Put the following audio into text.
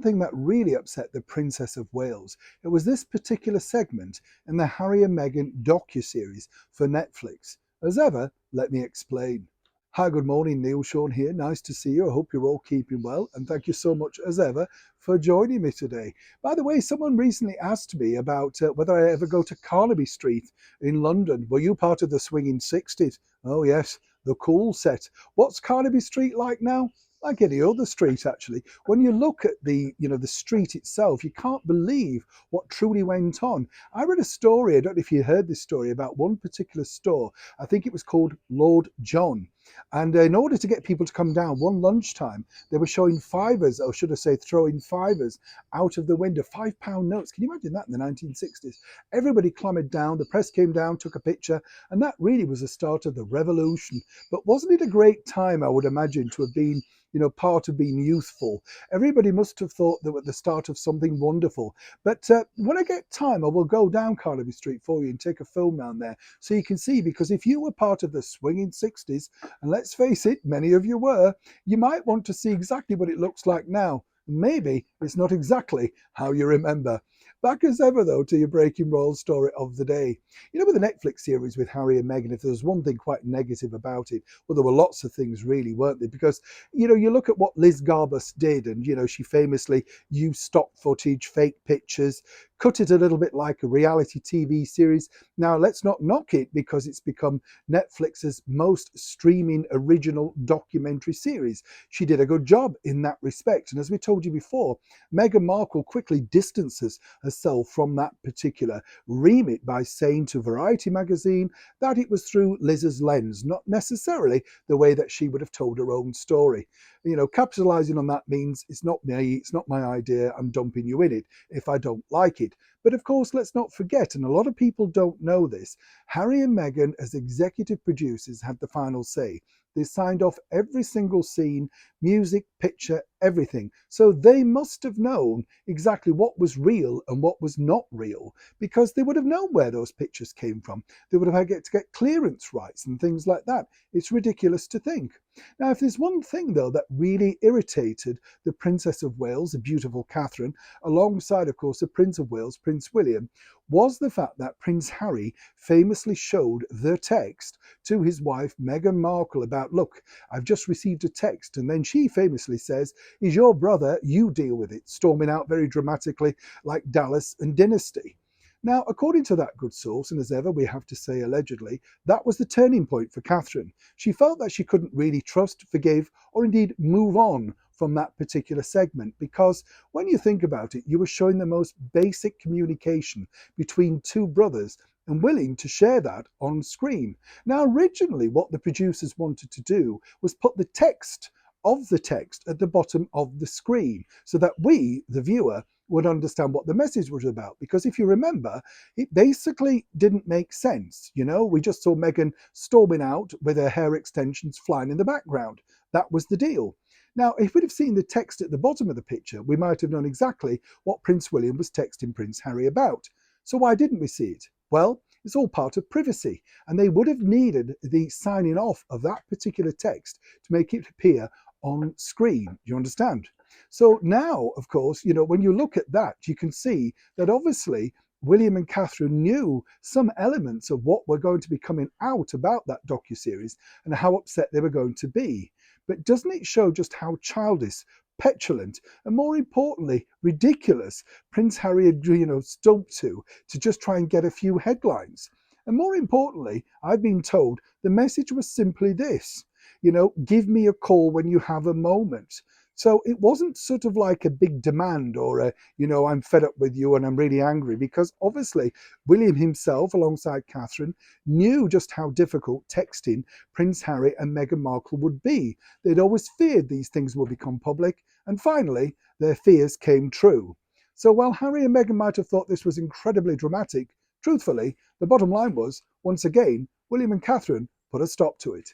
Thing that really upset the Princess of Wales. It was this particular segment in the Harry and Meghan docu-series for Netflix. As ever, let me explain. Hi, good morning, Neil Sean here. Nice to see you. I hope you're all keeping well, and thank you so much, as ever, for joining me today. By the way, someone recently asked me about whether I ever go to Carnaby Street in London. Were you part of the swinging 60s? Oh, yes, the cool set. What's Carnaby Street like now? Like any other street, actually. When you look at the street itself, you can't believe what truly went on. I read a story, I don't know if you heard this story, about one particular store. I think it was called Lord John. And in order to get people to come down one lunchtime, they were showing fivers, or should I say throwing fivers out of the window, £5 notes. Can you imagine that in the 1960s? Everybody clambered down, the press came down, took a picture, and that really was the start of the revolution. But wasn't it a great time, I would imagine, to have been part of being youthful? Everybody must have thought they were at the start of something wonderful. But when I get time, I will go down Carnaby Street for you and take a film down there so you can see, because if you were part of the swinging 60s, and let's face it, many of you were, you might want to see exactly what it looks like now. Maybe it's not exactly how you remember. Back as ever, though, to your breaking royal story of the day. With the Netflix series with Harry and Meghan, if there was one thing quite negative about it, well, there were lots of things really, weren't there? Because, you look at what Liz Garbus did, and, she famously used stock footage, fake pictures, cut it a little bit like a reality TV series. Now, let's not knock it because it's become Netflix's most streaming original documentary series. She did a good job in that respect. And as we told you before, Meghan Markle quickly distances herself from that particular remit by saying to Variety magazine that it was through Liz's lens, not necessarily the way that she would have told her own story. Capitalizing on that means it's not me, it's not my idea, I'm dumping you in it if I don't like it. But of course, let's not forget, and a lot of people don't know this, Harry and Meghan, as executive producers, had the final say. They signed off every single scene, music, picture, everything. So they must have known exactly what was real and what was not real, because they would have known where those pictures came from. They would have had to get clearance rights and things like that. It's ridiculous to think. Now, if there's one thing, though, that really irritated the Princess of Wales, the beautiful Catherine, alongside, of course, the Prince of Wales, Prince William, was the fact that Prince Harry famously showed the text to his wife, Meghan Markle, about, look, I've just received a text. And then she famously says, is your brother, you deal with it, storming out very dramatically like Dallas and Dynasty. Now, according to that good source, and as ever we have to say allegedly, that was the turning point for Catherine. She felt that she couldn't really trust, forgive, or indeed move on from that particular segment, because when you think about it, you were showing the most basic communication between two brothers and willing to share that on screen. Now, originally, what the producers wanted to do was put the text of the text at the bottom of the screen so that we, the viewer, would understand what the message was about. Because if you remember, it basically didn't make sense. We just saw Meghan storming out with her hair extensions flying in the background. That was the deal. Now, if we'd have seen the text at the bottom of the picture, we might have known exactly what Prince William was texting Prince Harry about. So why didn't we see it? Well, it's all part of privacy, and they would have needed the signing off of that particular text to make it appear on screen. Do you understand? So now, of course, when you look at that, you can see that obviously William and Catherine knew some elements of what were going to be coming out about that docuseries and how upset they were going to be. But doesn't it show just how childish, petulant, and more importantly, ridiculous Prince Harry had, stooped to just try and get a few headlines? And more importantly, I've been told the message was simply this, give me a call when you have a moment. So it wasn't sort of like a big demand or I'm fed up with you and I'm really angry, because obviously William himself, alongside Catherine, knew just how difficult texting Prince Harry and Meghan Markle would be. They'd always feared these things would become public, and finally their fears came true. So while Harry and Meghan might have thought this was incredibly dramatic, truthfully, the bottom line was, once again, William and Catherine put a stop to it.